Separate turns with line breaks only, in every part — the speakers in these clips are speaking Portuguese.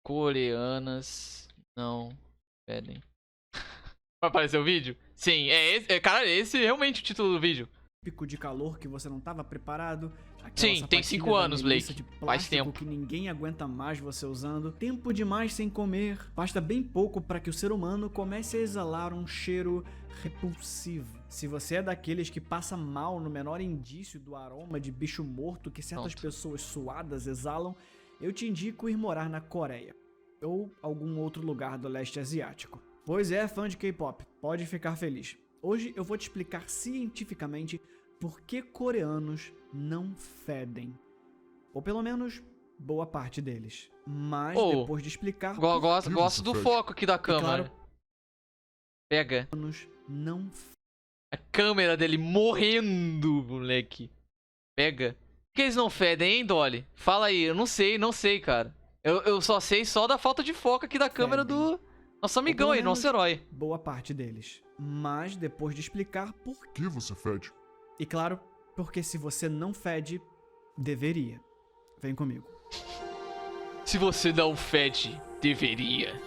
Coreanas não pedem. Vai aparecer o vídeo? Sim, é esse. Cara, esse é realmente o título do vídeo.
Pico de calor que você não estava preparado.
Sim, tem 5 anos, Blake.
De
Faz tempo.
que ninguém aguenta mais você usando. Tempo demais sem comer. Basta bem pouco para que o ser humano comece a exalar um cheiro repulsivo. Se você é daqueles que passa mal no menor indício do aroma de bicho morto que certas pessoas suadas exalam, eu te indico ir morar na Coreia ou algum outro lugar do leste asiático. Pois é, fã de K-pop, pode ficar feliz. Hoje eu vou te explicar cientificamente por que coreanos não fedem. Ou pelo menos, boa parte deles. Mas depois de explicar...
Gosto do foco aqui da câmera.
Claro,
pega.
Não
a câmera dele morrendo, moleque. Pega. Por que eles não fedem, hein, Dolly? Fala aí, eu não sei, cara. Eu só sei só da falta de foco aqui da câmera do nosso amigão aí, nosso herói.
Boa parte deles. Mas depois de explicar por
que você fede.
E claro, porque se você não fede, deveria. Vem comigo.
Se você não fede, deveria.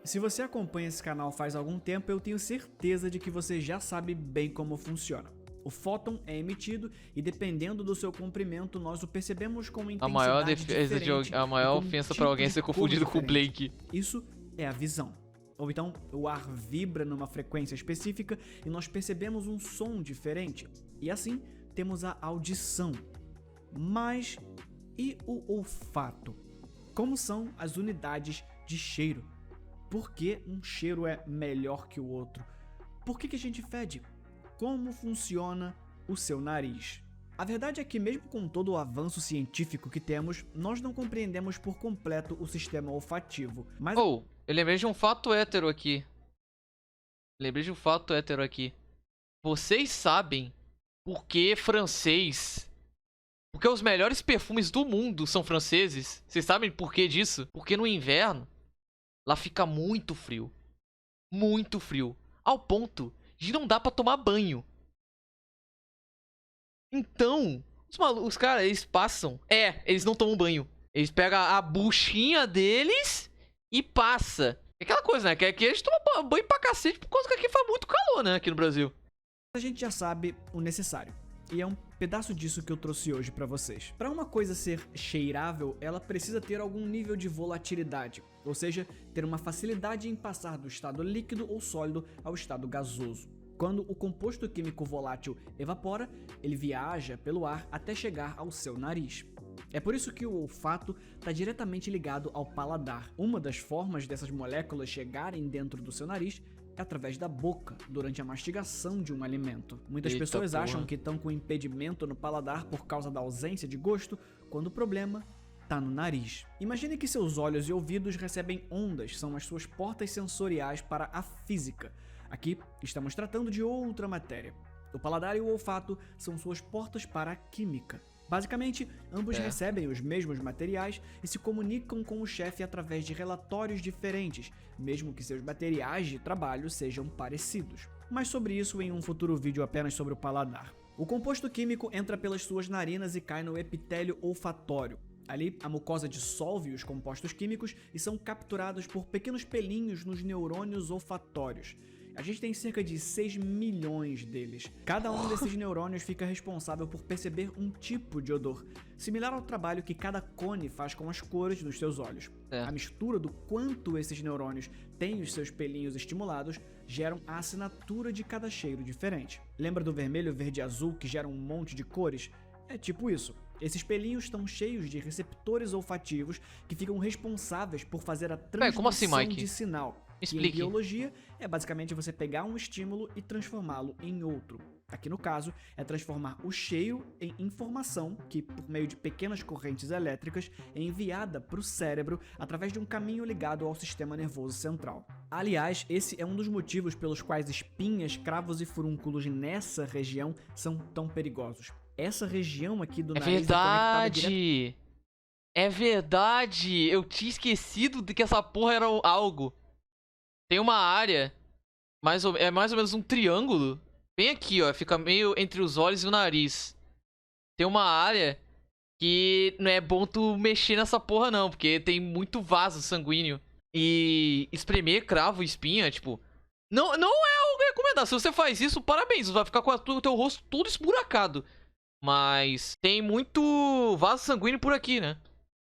Se você acompanha esse canal faz algum tempo, eu tenho certeza de que você já sabe bem como funciona. O fóton é emitido e dependendo do seu comprimento, nós o percebemos com intensidade diferente.
A maior ofensa para alguém ser confundido com o Blake.
Isso é a visão. Ou então, o ar vibra numa frequência específica e nós percebemos um som diferente. E assim, temos a audição. Mas, e o olfato? Como são as unidades de cheiro? Por que um cheiro é melhor que o outro? Por que a gente fede? Como funciona o seu nariz? A verdade é que mesmo com todo o avanço científico que temos, nós não compreendemos por completo o sistema olfativo. Mas...
eu lembrei de um fato hétero aqui. Vocês sabem por que francês... Porque os melhores perfumes do mundo são franceses? Vocês sabem por que disso? Porque no inverno, lá fica muito frio. Muito frio. Ao ponto de não dar pra tomar banho. Então, os caras, eles passam... eles não tomam banho. Eles pegam a buchinha deles e passa. É aquela coisa, né? Que aqui a gente toma banho pra cacete por causa que aqui faz muito calor, né? Aqui no Brasil.
A gente já sabe o necessário. E é um pedaço disso que eu trouxe hoje pra vocês. Para uma coisa ser cheirável, ela precisa ter algum nível de volatilidade, ou seja, ter uma facilidade em passar do estado líquido ou sólido ao estado gasoso. Quando o composto químico volátil evapora, ele viaja pelo ar até chegar ao seu nariz. É por isso que o olfato está diretamente ligado ao paladar. Uma das formas dessas moléculas chegarem dentro do seu nariz é através da boca, durante a mastigação de um alimento. Muitas pessoas acham que estão com impedimento no paladar por causa da ausência de gosto, quando o problema está no nariz. Imagine que seus olhos e ouvidos recebem ondas, são as suas portas sensoriais para a física. Aqui estamos tratando de outra matéria. O paladar e o olfato são suas portas para a química. Basicamente, ambos recebem os mesmos materiais e se comunicam com o chefe através de relatórios diferentes, mesmo que seus materiais de trabalho sejam parecidos. Mas sobre isso em um futuro vídeo apenas sobre o paladar. O composto químico entra pelas suas narinas e cai no epitélio olfatório. Ali, a mucosa dissolve os compostos químicos e são capturados por pequenos pelinhos nos neurônios olfatórios. A gente tem cerca de 6 milhões deles. Cada um desses neurônios fica responsável por perceber um tipo de odor, similar ao trabalho que cada cone faz com as cores dos seus olhos. A mistura do quanto esses neurônios têm os seus pelinhos estimulados geram a assinatura de cada cheiro diferente. Lembra do vermelho, verde e azul que geram um monte de cores? É tipo isso. Esses pelinhos estão cheios de receptores olfativos que ficam responsáveis por fazer a transmissão de sinal.
Explique.
Em biologia, é basicamente você pegar um estímulo e transformá-lo em outro. Aqui no caso, é transformar o cheiro em informação que, por meio de pequenas correntes elétricas, é enviada para o cérebro através de um caminho ligado ao sistema nervoso central. Aliás, esse é um dos motivos pelos quais espinhas, cravos e furúnculos nessa região são tão perigosos. Essa região aqui do nariz
É verdade! Eu tinha esquecido de que essa porra era algo. Tem uma área, é mais ou menos um triângulo, bem aqui, ó, fica meio entre os olhos e o nariz. Tem uma área que não é bom tu mexer nessa porra não, porque tem muito vaso sanguíneo. E espremer cravo e espinha, tipo, não é algo recomendado. Se você faz isso, parabéns, você vai ficar com o teu rosto todo esburacado. Mas tem muito vaso sanguíneo por aqui, né?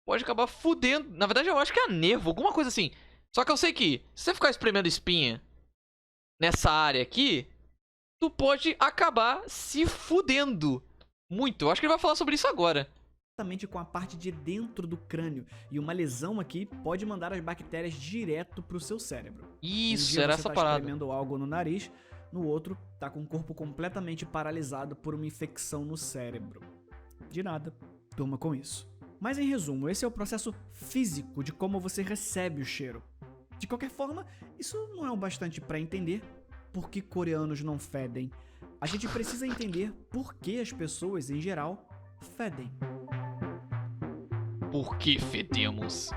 Pode acabar fudendo. Na verdade, eu acho que é a nervo, alguma coisa assim. Só que eu sei que, se você ficar espremendo espinha nessa área aqui, tu pode acabar se fudendo muito. Eu acho que ele vai falar sobre isso agora.
Com a parte de dentro do crânio, e uma lesão aqui pode mandar as bactérias direto pro seu cérebro.
Isso,
Um dia
era
você
essa
tá
parada.
espremendo algo no nariz, no outro tá com o corpo completamente paralisado por uma infecção no cérebro. De nada, durma com isso. Mas em resumo, esse é o processo físico de como você recebe o cheiro. De qualquer forma, isso não é o bastante para entender por que coreanos não fedem. A gente precisa entender por que as pessoas, em geral, fedem.
Por que fedemos?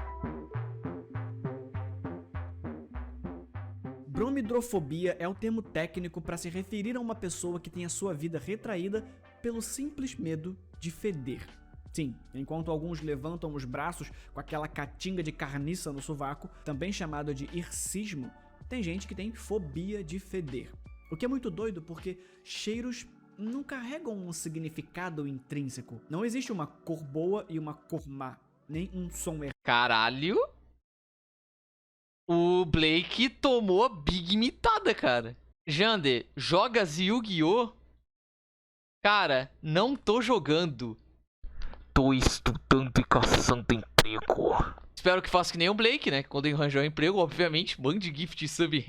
Bromidrofobia é o termo técnico para se referir a uma pessoa que tem a sua vida retraída pelo simples medo de feder. Sim, enquanto alguns levantam os braços com aquela catinga de carniça no sovaco, também chamado de hircismo, tem gente que tem fobia de feder. O que é muito doido porque cheiros não carregam um significado intrínseco. Não existe uma cor boa e uma cor má, nem um som errado.
Caralho. O Blake tomou a big mitada, cara. Jander, jogas Yu-Gi-Oh? Cara, não tô jogando. Tô estudando e caçando emprego. Espero que faça que nem o Blake, né? Quando ele arranjar um emprego, obviamente, mande gift sub.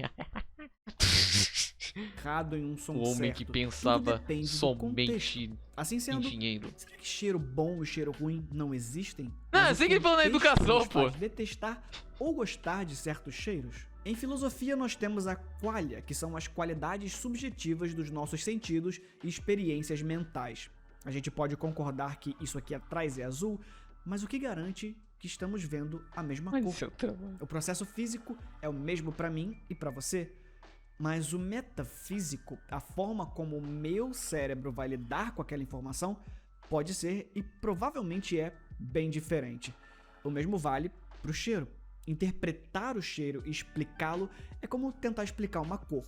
Em um som
O homem
certo.
que
Tudo
pensava
depende do
somente
contexto. Assim
em
sendo,
dinheiro.
será que cheiro bom e cheiro ruim não existem?
Não,
Mas
eu
o
sei que ele falou na
contexto
educação,
nos
pô.
faz detestar ou gostar de certos cheiros? Em filosofia nós temos a qualia, que são as qualidades subjetivas dos nossos sentidos e experiências mentais. A gente pode concordar que isso aqui atrás é azul, mas o que garante que estamos vendo a mesma cor? O processo físico é o mesmo para mim e para você. Mas o metafísico, a forma como o meu cérebro vai lidar com aquela informação, pode ser e provavelmente é bem diferente. O mesmo vale para o cheiro. Interpretar o cheiro e explicá-lo é como tentar explicar uma cor.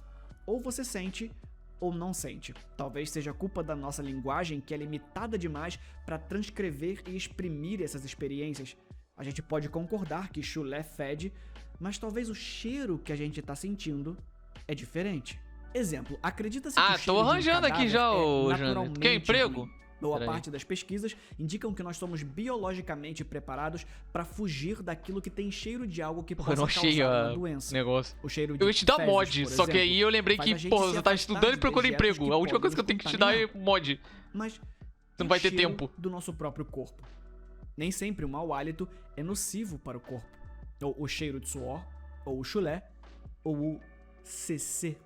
Ou você sente ou não sente. Talvez seja culpa da nossa linguagem, que é limitada demais para transcrever e exprimir essas experiências. A gente pode concordar que chulé fede, mas talvez o cheiro que a gente está sentindo é diferente. Exemplo, acredita-se que o cheiro
tô arranjando
de um
aqui já,
cadáver
ô
é
Jander.
naturalmente
Quer emprego?
ruim. Boa
Pera aí.
parte das pesquisas indicam que nós somos biologicamente preparados para fugir daquilo que tem cheiro de algo que
Porra,
possa
eu não achei
causar uma
o
doença.
negócio.
O cheiro de
Eu ia te dar
fezes,
mod,
por
só que
exemplo,
aí eu lembrei
faz a
que,
gente
porra,
se
você tá
afastar
estudando e
de
procurando
dejetos
emprego.
que
A última
podem
coisa que eu tenho que te dar é
contaminar.
mod.
Mas
Você não vai ter
o cheiro
tempo.
do nosso próprio corpo. Nem sempre o mau hálito é nocivo para o corpo. Ou o cheiro de suor, ou o chulé, ou o CC.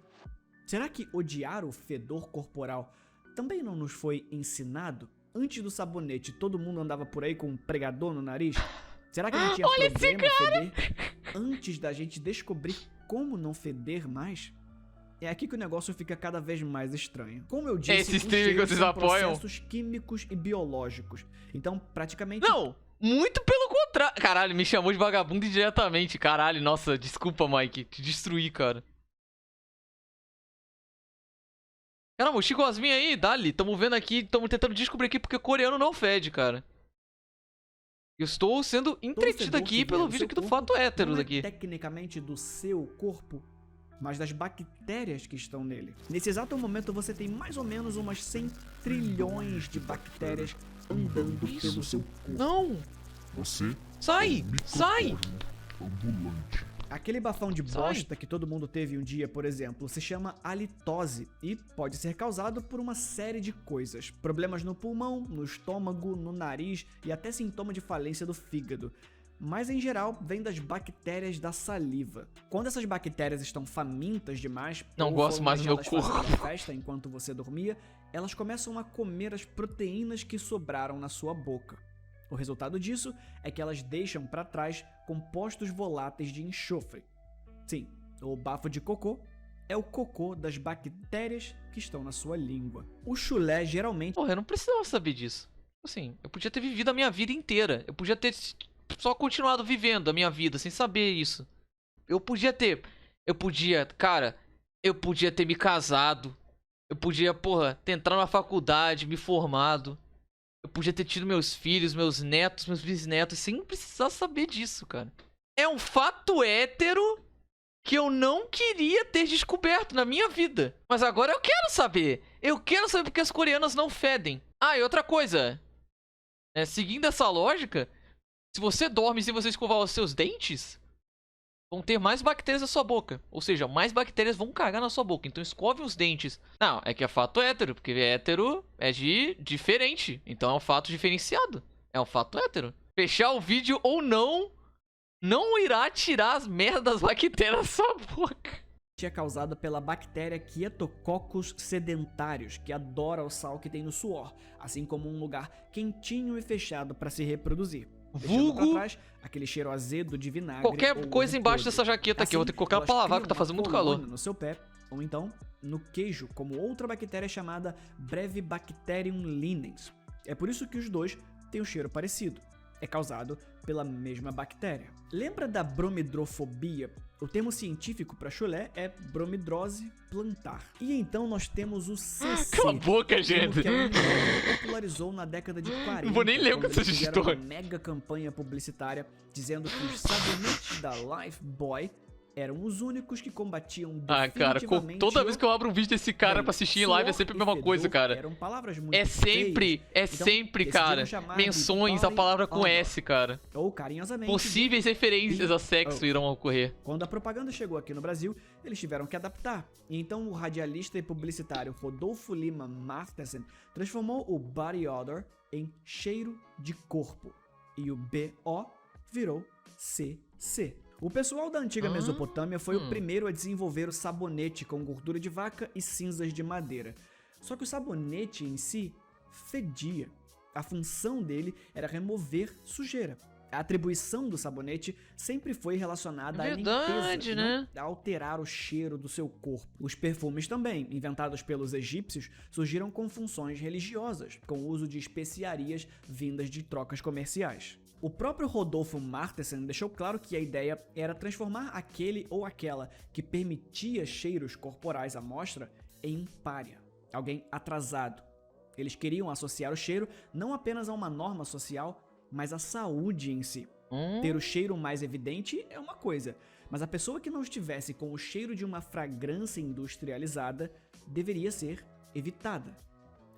Será que odiar o fedor corporal também não nos foi ensinado? Antes do sabonete, todo mundo andava por aí com um pregador no nariz? Será que não tinha problema feder antes da gente descobrir como não feder mais? É aqui que o negócio fica cada vez mais estranho. Como eu disse,
Esse
os
stream que
cheiros
vocês
são
apoiam?
processos químicos e biológicos. Então, praticamente...
Não, muito pelo contrário. Caralho, me chamou de vagabundo indiretamente. Caralho, nossa, desculpa, Mike. Te destruí, cara. Caramba, o Chico Asmin aí, dali. Tamo vendo aqui, tamo tentando descobrir aqui porque coreano não fede, cara. Eu estou sendo
todo
entretido
fedor
aqui
que
pelo
vier do
vídeo
seu
aqui do
corpo
Fato Héteros
não é
aqui.
tecnicamente do seu corpo, mas das bactérias que estão nele. Nesse exato momento você tem mais ou menos umas 100 trilhões de bactérias andando pelo seu corpo.
Não!
Você
Sai! Sai!
ambulante.
Aquele bafão de
Sai.
bosta que todo mundo teve um dia, por exemplo, se chama halitose e pode ser causado por uma série de coisas. Problemas no pulmão, no estômago, no nariz e até sintoma de falência do fígado. Mas em geral vem das bactérias da saliva. Quando essas bactérias estão famintas demais,
Não
ou
gosto
foram
mais do meu
deixadas fazendo
corpo.
a festa enquanto você dormia, elas começam a comer as proteínas que sobraram na sua boca. O resultado disso é que elas deixam para trás compostos voláteis de enxofre. Sim, o bafo de cocô é o cocô das bactérias que estão na sua língua. O chulé geralmente
Porra, eu não precisava saber disso. Assim, eu podia ter vivido a minha vida inteira. Eu podia ter só continuado vivendo a minha vida sem saber isso. Eu podia, cara, eu podia ter me casado. Eu podia, porra, ter entrado na faculdade, me formado. Eu podia ter tido meus filhos, meus netos, meus bisnetos, sem precisar saber disso, cara. É um fato hétero que eu não queria ter descoberto na minha vida. Mas agora eu quero saber. Eu quero saber porque as coreanas não fedem. Ah, e outra coisa. Seguindo essa lógica, se você dorme sem você escovar os seus dentes, vão ter mais bactérias na sua boca. Ou seja, mais bactérias vão cagar na sua boca. Então escove os dentes. Não, é que é fato hétero. Porque hétero é de diferente. Então é um fato diferenciado. É um fato hétero. Fechar o vídeo ou não irá tirar as merdas das bactérias da sua boca.
É causada pela bactéria Quietococcus sedentários, que adora o sal que tem no suor, assim como um lugar quentinho e fechado para se reproduzir. Deixando pra trás aquele cheiro azedo de vinagre.
Qualquer coisa embaixo dessa jaqueta aqui, eu vou ter que colocar pra lavar porque tá fazendo muito calor.
No seu pé, ou então no queijo, como outra bactéria chamada Brevibacterium linens. É por isso que os dois têm um cheiro parecido. É causado pela mesma bactéria. Lembra da bromidrofobia? O termo científico para chulé é bromidrose plantar. E então nós temos o CC.
Cala a boca, gente!
Que a Unilever popularizou na década de 40.
Não vou nem ler o que
eles
vocês
fizeram
estão.
uma mega campanha publicitária dizendo que os sabonetes da Lifebuoy eram os únicos que combatiam
cara,
definitivamente
toda vez que eu abro um vídeo desse cara pra assistir em live é sempre a mesma coisa, cara.
Eram palavras muito
É sempre, cara, menções a palavra com S, cara.
Ou carinhosamente,
possíveis referências a sexo irão ocorrer.
Quando a propaganda chegou aqui no Brasil, eles tiveram que adaptar. E então o radialista e publicitário Rodolfo Lima Martensen transformou o body odor em cheiro de corpo. E o BO virou CC. O pessoal da antiga Mesopotâmia foi o primeiro a desenvolver o sabonete com gordura de vaca e cinzas de madeira. Só que o sabonete em si fedia. A função dele era remover sujeira. A atribuição do sabonete sempre foi relacionada à limpeza,
né?
A alterar o cheiro do seu corpo. Os perfumes também, inventados pelos egípcios, surgiram com funções religiosas, com o uso de especiarias vindas de trocas comerciais. O próprio Rodolfo Martensen deixou claro que a ideia era transformar aquele ou aquela que permitia cheiros corporais à mostra em um pária, alguém atrasado. Eles queriam associar o cheiro não apenas a uma norma social, mas à saúde em si. Ter o cheiro mais evidente é uma coisa, mas a pessoa que não estivesse com o cheiro de uma fragrância industrializada deveria ser evitada.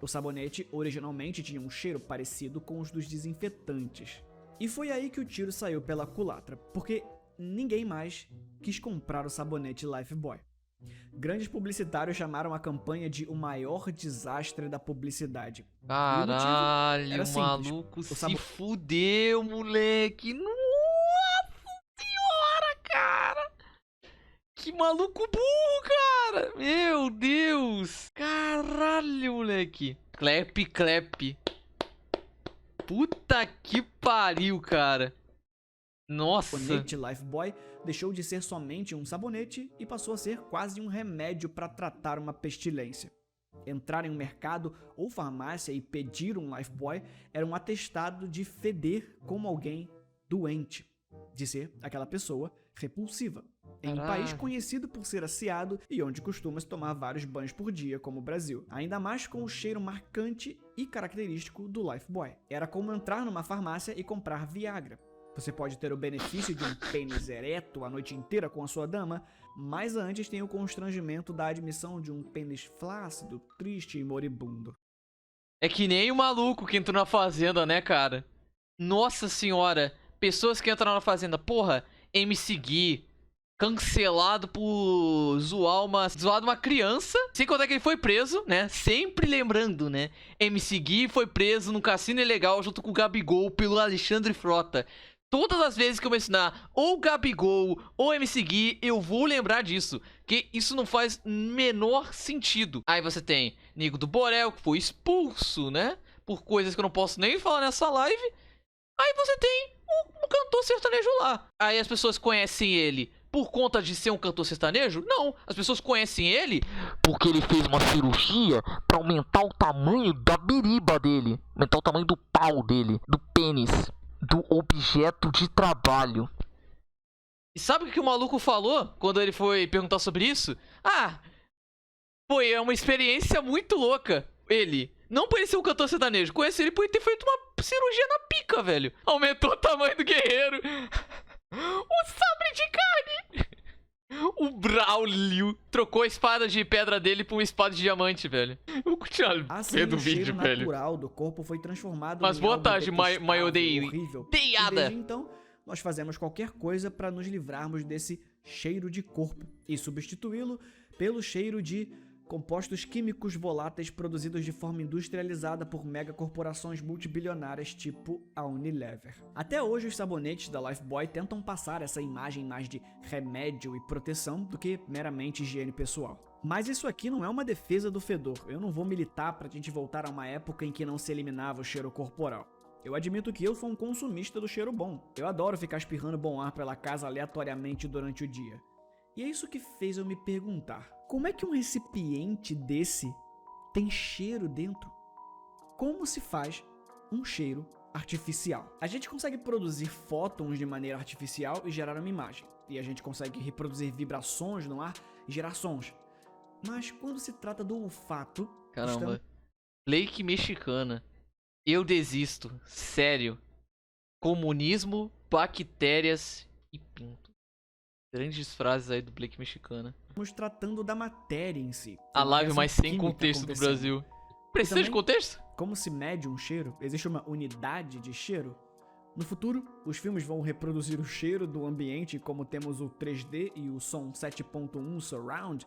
O sabonete originalmente tinha um cheiro parecido com os dos desinfetantes. E foi aí que o tiro saiu pela culatra, porque ninguém mais quis comprar o sabonete Lifebuoy. Grandes publicitários chamaram a campanha de o maior desastre da publicidade.
Caralho, o maluco se fudeu, moleque. Nossa senhora, cara. Que maluco burro, cara. Meu Deus. Caralho, moleque. Clap, clap. Puta que pariu, cara. Nossa.
O sabonete Lifebuoy deixou de ser somente um sabonete e passou a ser quase um remédio para tratar uma pestilência. Entrar em um mercado ou farmácia e pedir um Lifebuoy era um atestado de feder como alguém doente, de ser aquela pessoa repulsiva. Em um país conhecido por ser asseado e onde costuma-se tomar vários banhos por dia, como o Brasil. Ainda mais com o cheiro marcante e característico do Lifebuoy. Era como entrar numa farmácia e comprar Viagra. Você pode ter o benefício de um pênis ereto a noite inteira com a sua dama, mas antes tem o constrangimento da admissão de um pênis flácido, triste e moribundo.
É que nem o maluco que entrou na fazenda, né, cara? Nossa senhora, pessoas que entram na fazenda, porra, MC Gui, cancelado por zoar uma criança. Sem contar que ele foi preso, né? Sempre lembrando, né? MC Gui foi preso num cassino ilegal junto com o Gabigol pelo Alexandre Frota. Todas as vezes que eu mencionar ou Gabigol ou MC Gui, eu vou lembrar disso. Que isso não faz menor sentido. Aí você tem Nego do Borel, que foi expulso, né? Por coisas que eu não posso nem falar nessa live. Aí você tem um cantor sertanejo lá. Aí as pessoas conhecem ele por conta de ser um cantor sertanejo? Não, as pessoas conhecem ele porque ele fez uma cirurgia pra aumentar o tamanho da biriba dele, aumentar o tamanho do pau dele, do pênis, do objeto de trabalho. E sabe o que o maluco falou quando ele foi perguntar sobre isso? Ah, foi uma experiência muito louca. Ele, não por ele ser um cantor sertanejo, conhece ele por ele ter feito uma cirurgia na pica, velho. Aumentou o tamanho do guerreiro. O sabre de carne. O Braulio trocou a espada de pedra dele por uma espada de diamante, velho. Eu vou continuar
Assim,
vendo
o
o vídeo,
cheiro
velho.
natural do corpo foi transformado
Mas
em
boa
algo
tarde,
detestável,
Mayodei.
horrível.
Deiada.
E desde então, nós fazemos qualquer coisa para nos livrarmos desse cheiro de corpo e substituí-lo pelo cheiro de compostos químicos voláteis produzidos de forma industrializada por megacorporações multibilionárias tipo a Unilever. Até hoje, os sabonetes da Lifebuoy tentam passar essa imagem mais de remédio e proteção do que meramente higiene pessoal. Mas isso aqui não é uma defesa do fedor. Eu não vou militar pra gente voltar a uma época em que não se eliminava o cheiro corporal. Eu admito que eu sou um consumista do cheiro bom. Eu adoro ficar espirrando bom ar pela casa aleatoriamente durante o dia. E é isso que fez eu me perguntar: como é que um recipiente desse tem cheiro dentro? Como se faz um cheiro artificial? A gente consegue produzir fótons de maneira artificial e gerar uma imagem. E a gente consegue reproduzir vibrações no ar e gerar sons. Mas quando se trata do olfato...
Caramba. Blake mexicana. Eu desisto. Sério. Comunismo, bactérias e pinto. Grandes frases aí do Blake mexicana.
Estamos tratando da matéria em si.
A live
Essa
mais sem
química
contexto do
acontecendo.
Brasil. Precisa de
também-
contexto?
Como se mede um cheiro? Existe uma unidade de cheiro? No futuro, os filmes vão reproduzir o cheiro do ambiente como temos o 3D e o som 7.1 Surround.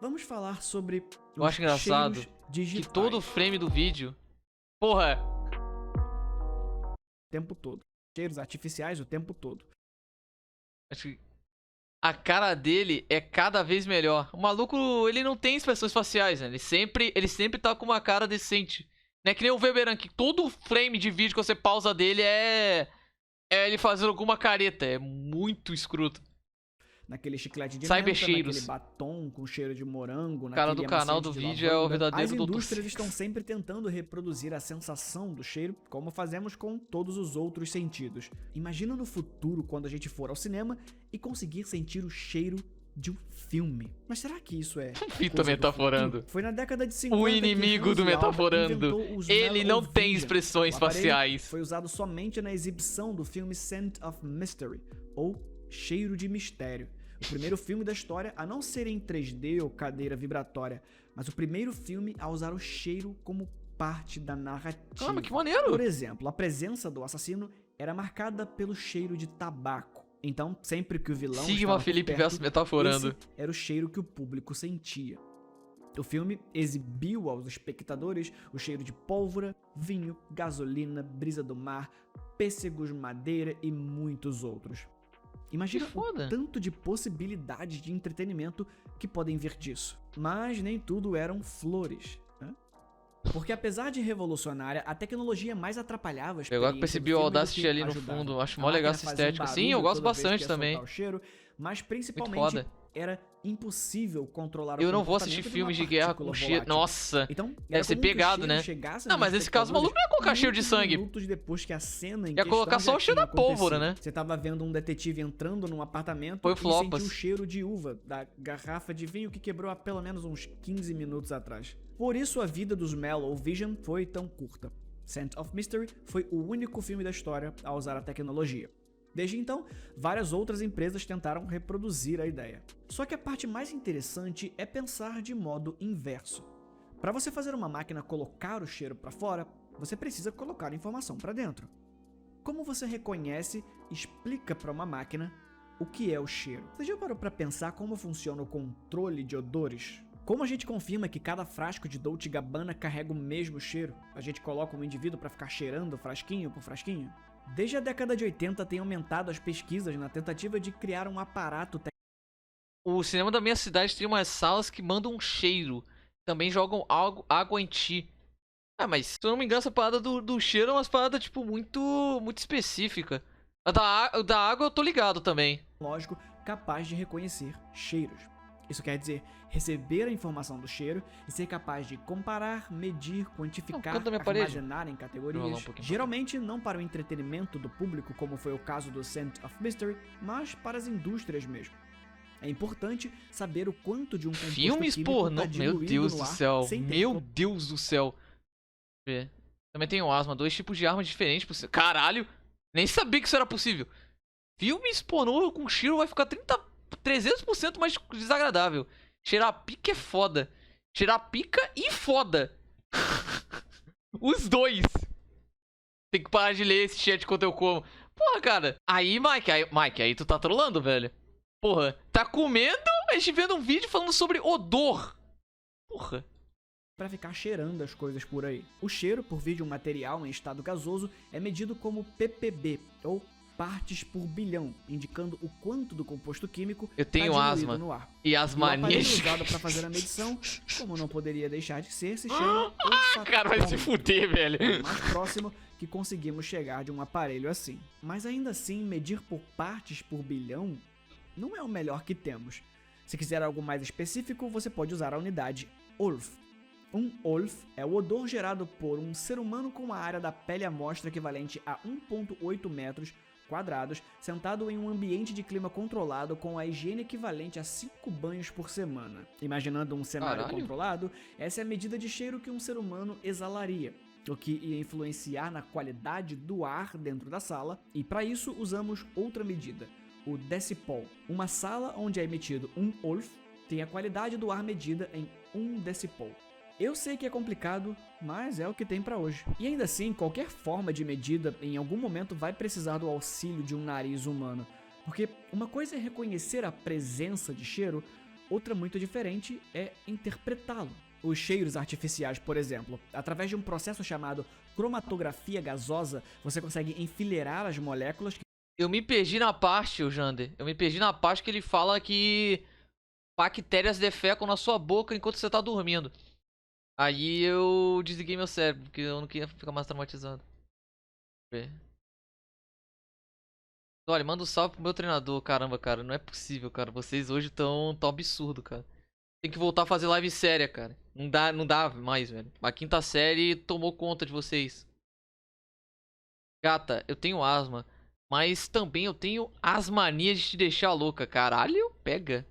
Vamos falar sobre
Eu acho engraçado
cheiros digitais
que todo frame do vídeo... Porra,
o tempo todo. Cheiros artificiais o tempo todo.
acho que a cara dele é cada vez melhor. O maluco, ele não tem expressões faciais, né? Ele sempre tá com uma cara decente. Não é que nem o Weberan, que todo frame de vídeo que você pausa dele é ele fazendo alguma careta. É muito escroto.
Naquele chiclete de
Cybercheiros.
naquele batom com cheiro de morango,
O cara
naquele
do canal
amaciante
do
de
vídeo é o
lavanda.
verdadeiro
As
doutor
indústrias
Seuss.
estão sempre tentando reproduzir a sensação do cheiro, como fazemos com todos os outros sentidos. Imagina no futuro, quando a gente for ao cinema e conseguir sentir o cheiro de um filme. Mas será que isso é
Fita
coisa do
metaforando.
futuro? Foi na década de 50
O
que
inimigo
Hans
do
Lauber
metaforando.
inventou os
Ele não tem
Melovision.
expressões
O aparelho
faciais.
foi usado somente na exibição do filme Scent of Mystery, ou Cheiro de Mistério. O primeiro filme da história a não ser em 3D ou cadeira vibratória, mas o primeiro filme a usar o cheiro como parte da narrativa.
Caramba, que maneiro.
Por exemplo, a presença do assassino era marcada pelo cheiro de tabaco. Então, sempre que o vilão
Sigma
estava por
Felipe
perto,
versus metaforando.
esse era o cheiro que o público sentia. O filme exibiu aos espectadores o cheiro de pólvora, vinho, gasolina, brisa do mar, pêssegos, madeira e muitos outros. Imagina
Que foda.
o tanto de possibilidades de entretenimento que podem vir disso. Mas nem tudo eram flores, né? Porque apesar de revolucionária, a tecnologia mais atrapalhava a
Eu agora
experiência do
percebi o
filme do
Audacity
que
ali no
ajudava.
fundo. Acho
A
mó legal
máquina
essa
fazia um
estética. Sim,
barulho
eu gosto
toda vez que
bastante
ia
também.
soltar o cheiro, mas
Muito
principalmente
foda.
era impossível controlar o
Eu não vou assistir
comportamento de uma
filmes de guerra
partícula
com cheiro.
volátil.
Nossa.
Então,
Deve
era
ser
comum que o
pegado,
cheiro
né?
chegasse
Não,
nos
mas nesse caso o maluco não ia colocar cheiro de
espectadores
sangue.
minutos depois que a cena em
Ia colocar
questão
só o
já
cheiro
tinha
da pólvora,
acontecido.
né?
Você tava vendo um detetive entrando num apartamento
Foi
e
flopas.
sentiu o cheiro de uva da garrafa de vinho que quebrou há pelo menos uns 15 minutos atrás. Por isso a vida dos Melovision foi tão curta. Scent of Mystery foi o único filme da história a usar a tecnologia. Desde então, várias outras empresas tentaram reproduzir a ideia. Só que a parte mais interessante é pensar de modo inverso. Para você fazer uma máquina colocar o cheiro para fora, você precisa colocar informação para dentro. Como você reconhece e explica para uma máquina o que é o cheiro? Você já parou para pensar como funciona o controle de odores? Como a gente confirma que cada frasco de Dolce & Gabbana carrega o mesmo cheiro? A gente coloca um indivíduo para ficar cheirando frasquinho por frasquinho? Desde a década de 80 tem aumentado as pesquisas na tentativa de criar um aparato
O cinema da minha cidade tem umas salas que mandam um cheiro. Também jogam água em ti. Ah, mas se eu não me engano, essa parada do cheiro é umas paradas, tipo, muito específica. A da água eu tô ligado também.
tecnológico capaz de reconhecer cheiros. Isso quer dizer receber a informação do cheiro e ser capaz de comparar, medir, quantificar,
canto da minha parede.
armazenar em
Vou rolar
categorias.
um pouquinho.
Geralmente não para o entretenimento do público, como foi o caso do Scent of Mystery, mas para as indústrias mesmo. É importante saber o quanto de um composto
Filmes
químico
pornô.
tá
Meu
diluído
Deus
no
do
ar
céu.
sem ter
Meu Deus do céu. Deixa eu ver. Também tenho asma. 2 tipos de armas diferentes. Caralho. Nem sabia que isso era possível. Filmes pornô com cheiro vai ficar 300% mais desagradável. Cheirar pica é foda. Cheirar pica e foda. Os dois. Tem que parar de ler esse chat enquanto eu como. Porra, cara. Aí, Mike, aí tu tá trolando, velho. Porra, tá comendo, a gente vendo um vídeo falando sobre odor. Porra.
para ficar cheirando as coisas por aí. O cheiro, por vir de um material em estado gasoso, é medido como ppb, ou partes por bilhão, indicando o quanto do composto químico
Eu tenho
tá
asma.
diluído no ar.
E as
E o aparelho
manias.
usado para fazer a medição, como não poderia deixar de ser, se chama olfatômetro.
Cara, vai se fuder, velho.
É o mais próximo que conseguimos chegar de um aparelho assim. Mas ainda assim, medir por partes por bilhão não é o melhor que temos. Se quiser algo mais específico, você pode usar a unidade Olf. Um Olf é o odor gerado por um ser humano com uma área da pele à mostra equivalente a 1,8 metros quadrados, sentado em um ambiente de clima controlado com a higiene equivalente a 5 banhos por semana. Imaginando um cenário
Caralho.
controlado, essa é a medida de cheiro que um ser humano exalaria, o que ia influenciar na qualidade do ar dentro da sala, e para isso usamos outra medida, o decipol. Uma sala onde é emitido um Olf tem a qualidade do ar medida em 1 decipol. Eu sei que é complicado, mas é o que tem pra hoje. E ainda assim, qualquer forma de medida em algum momento vai precisar do auxílio de um nariz humano, porque uma coisa é reconhecer a presença de cheiro, outra muito diferente é interpretá-lo. Os cheiros artificiais, por exemplo, através de um processo chamado cromatografia gasosa, você consegue enfileirar as moléculas que
Eu me perdi na parte, o Jander. Eu me perdi na parte que ele fala que bactérias defecam na sua boca enquanto você tá dormindo. Aí eu desliguei meu cérebro, porque eu não queria ficar mais traumatizado. Deixa eu ver. Olha, manda um salve pro meu treinador. Caramba, cara, não é possível, cara. Vocês hoje tão absurdo, cara. Tem que voltar a fazer live séria, cara. Não dá mais, velho. A quinta série tomou conta de vocês. Gata, eu tenho asma. Mas também eu tenho as manias de te deixar louca. Caralho, pega.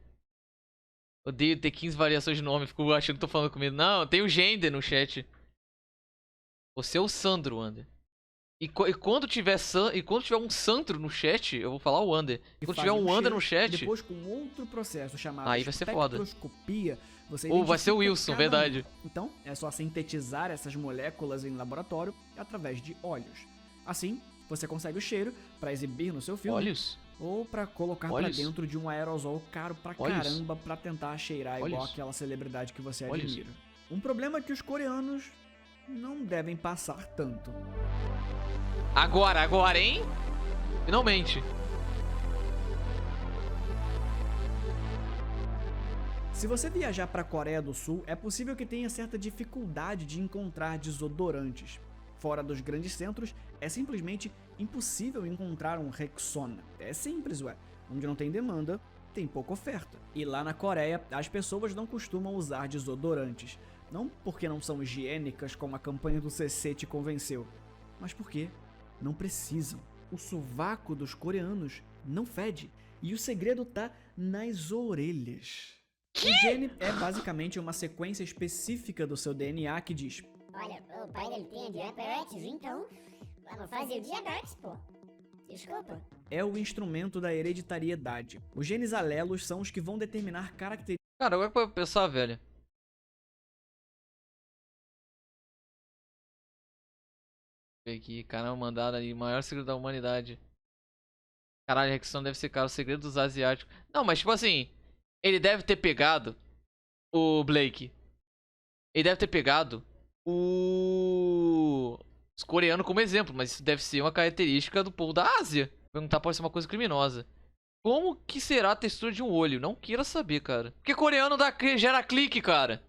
Odeio ter 15 variações de nome. Fico achando que tô falando comigo. Não, tem o Gender no chat. Você é o Sandro, Ander. E quando tiver um Sandro no chat, eu vou falar o Ander. E quando tiver
fazem
um
o
Ander no
cheiro,
chat...
depois com outro processo chamado
Aí vai ser foda.
espectroscopia, você
Ou vai ser o
identifica
Wilson,
cada uma.
verdade.
Então, é só sintetizar essas moléculas em laboratório através de óleos. Assim, você consegue o cheiro para exibir no seu filme
Olhos?
ou para colocar para
Olhos?
dentro de um aerosol caro pra
Olhos?
caramba para tentar cheirar igual
Olhos?
aquela celebridade que você
Olhos?
admira. Um problema é que os coreanos não devem passar tanto.
Agora, hein? Finalmente.
Se você viajar para a Coreia do Sul, é possível que tenha certa dificuldade de encontrar desodorantes. Fora dos grandes centros, é simplesmente impossível encontrar um Rexona. É simples, ué. Onde não tem demanda, tem pouca oferta. E lá na Coreia, as pessoas não costumam usar desodorantes. Não porque não são higiênicas, como a campanha do CC te convenceu, mas porque não precisam. O sovaco dos coreanos não fede. E o segredo tá nas orelhas. O gene é basicamente uma sequência específica do seu DNA que diz:
Olha, o pai dele tem diabetes, então vamos fazer o diabetes, pô. Desculpa.
é o instrumento da hereditariedade. Os genes alelos são os que vão determinar características
Cara, agora pra eu pensar, velho. Deixa eu ver aqui, canal mandado ali, maior segredo da humanidade. Caralho, a Rexona deve ser, cara, o segredo dos asiáticos. Não, mas tipo assim, ele deve ter pegado o Blake. Ele deve ter pegado os coreanos como exemplo, mas isso deve ser uma característica do povo da Ásia. Perguntar pode ser uma coisa criminosa. Como que será a textura de um olho? Não queira saber, cara. Porque coreano gera clique, cara.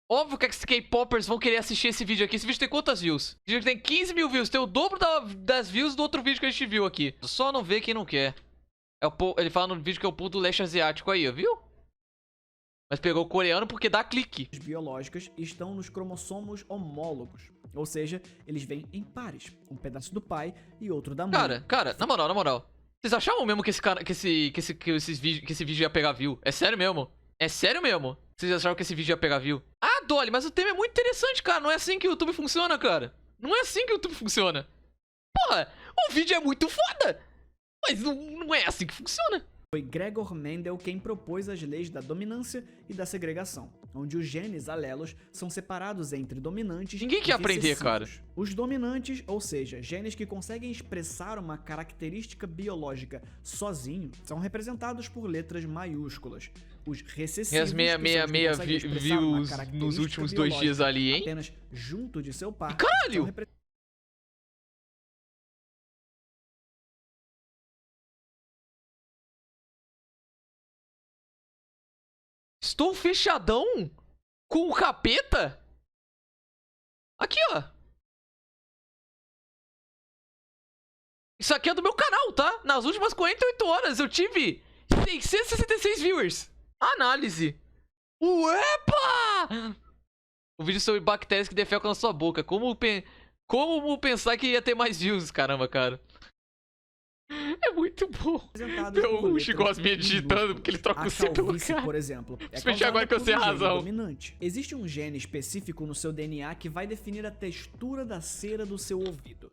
Óbvio que os K-popers vão querer assistir esse vídeo aqui. Esse vídeo tem quantas views? Esse vídeo tem 15 mil views. Tem o dobro das views do outro vídeo que a gente viu aqui. Só não vê quem não quer. Ele fala no vídeo que é o povo do leste asiático aí, ó, viu? Mas pegou o coreano porque dá clique.
Biológicas estão nos cromossomos homólogos. Ou seja, eles vêm em pares. Um pedaço do pai e outro da mãe.
Cara, na moral. Vocês achavam mesmo que esse vídeo ia pegar view? É sério mesmo? É sério mesmo? Vocês acharam que esse vídeo ia pegar view? Ah, Dolly, mas o tema é muito interessante, cara. Não é assim que o YouTube funciona, cara. Não é assim que o YouTube funciona. Porra, o vídeo é muito foda. Mas não é assim que funciona.
Foi Gregor Mendel quem propôs as leis da dominância e da segregação, onde os genes alelos são separados entre dominantes
Ninguém quer
e
aprender,
recessivos.
cara.
Os dominantes, ou seja, genes que conseguem expressar uma característica biológica sozinho, são representados por letras maiúsculas. Os recessivos,
E as 666 views nos últimos 2 dias ali, hein?
apenas junto de seu par.
Caralho! Estou fechadão com o capeta? Aqui, ó. Isso aqui é do meu canal, tá? Nas últimas 48 horas eu tive 666 viewers. Análise. Uepa! O vídeo sobre bactérias que defecam na sua boca. Como pensar que ia ter mais views, caramba, cara. É muito bom. O Chigosminha digitando porque ele troca o C pelo K.
Por exemplo,
Principalmente agora que eu sei a razão.
Dominante. Existe um gene específico no seu DNA que vai definir a textura da cera do seu ouvido.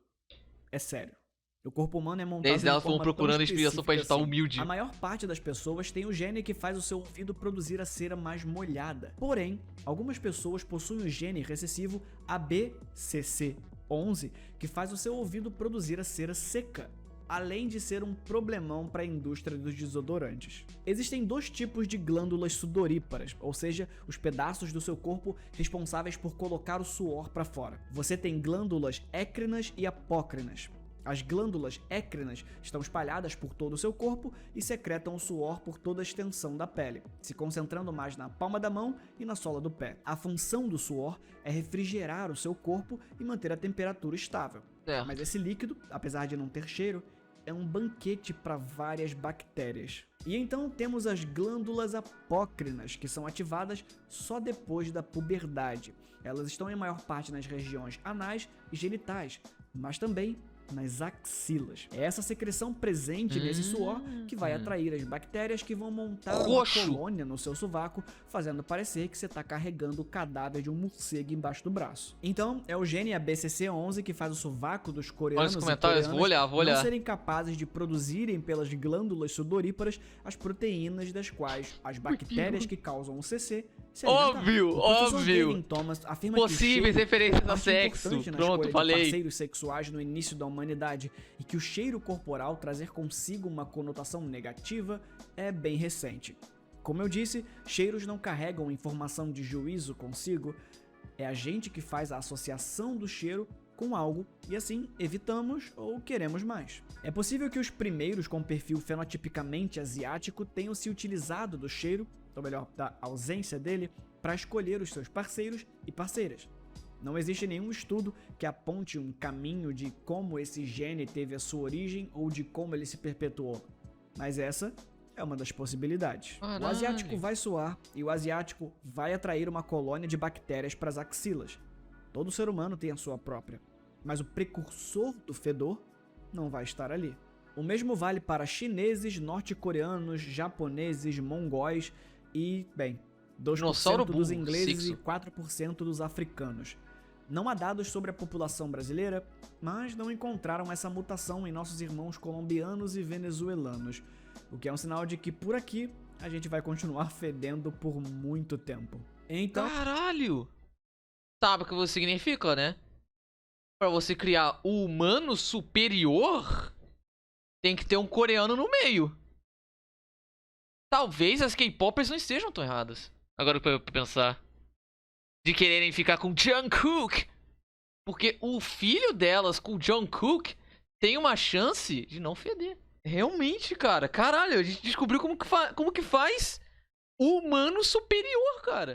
É sério. O corpo humano é montado
Desde
de
elas
forma
foram procurando
tão
inspiração pra editar
específica
humilde.
A maior parte das pessoas tem o gene que faz o seu ouvido produzir a cera mais molhada. Porém, algumas pessoas possuem o gene recessivo ABCC11 que faz o seu ouvido produzir a cera seca, além de ser um problemão para a indústria dos desodorantes. Existem 2 tipos de glândulas sudoríparas, ou seja, os pedaços do seu corpo responsáveis por colocar o suor para fora. Você tem glândulas écrinas e apócrinas. As glândulas écrinas estão espalhadas por todo o seu corpo e secretam o suor por toda a extensão da pele, se concentrando mais na palma da mão e na sola do pé. A função do suor é refrigerar o seu corpo e manter a temperatura estável. Mas esse líquido, apesar de não ter cheiro, é um banquete para várias bactérias. E então temos as glândulas apócrinas, que são ativadas só depois da puberdade. Elas estão em maior parte nas regiões anais e genitais, mas também nas axilas. É essa secreção presente nesse suor que vai atrair as bactérias que vão montar uma colônia no seu sovaco, fazendo parecer que você está carregando o cadáver de um morcego embaixo do braço. Então, é o gene ABCC11 que faz o sovaco dos coreanos
vou olhar.
não serem capazes de produzirem pelas glândulas sudoríparas as proteínas das quais as bactérias que causam o CC se
óbvio.
Thomas afirma
possíveis
que
referências a sexo. Pronto, falei.
Parceiros sexuais no início da humanidade e que o cheiro corporal trazer consigo uma conotação negativa é bem recente. Como eu disse, cheiros não carregam informação de juízo consigo, é a gente que faz a associação do cheiro com algo e assim evitamos ou queremos mais. É possível que os primeiros com perfil fenotipicamente asiático tenham se utilizado do cheiro, ou melhor, da ausência dele, para escolher os seus parceiros e parceiras. Não existe nenhum estudo que aponte um caminho de como esse gene teve a sua origem ou de como ele se perpetuou, mas essa é uma das possibilidades. O asiático vai suar e o asiático vai atrair uma colônia de bactérias para as axilas. Todo ser humano tem a sua própria, mas o precursor do fedor não vai estar ali. O mesmo vale para chineses, norte-coreanos, japoneses, mongóis e, bem, 2% dos ingleses e 4% dos africanos. Não há dados sobre a população brasileira, mas não encontraram essa mutação em nossos irmãos colombianos e venezuelanos, o que é um sinal de que por aqui a gente vai continuar fedendo por muito tempo. Então...
Caralho! Sabe o que isso significa, né? Pra você criar o humano superior, tem que ter um coreano no meio. Talvez as K-popers não estejam tão erradas. Agora pra eu pensar. De quererem ficar com Jungkook. Porque o filho delas com Jungkook tem uma chance de não feder. Realmente, cara. Caralho, a gente descobriu como que faz o humano superior, cara.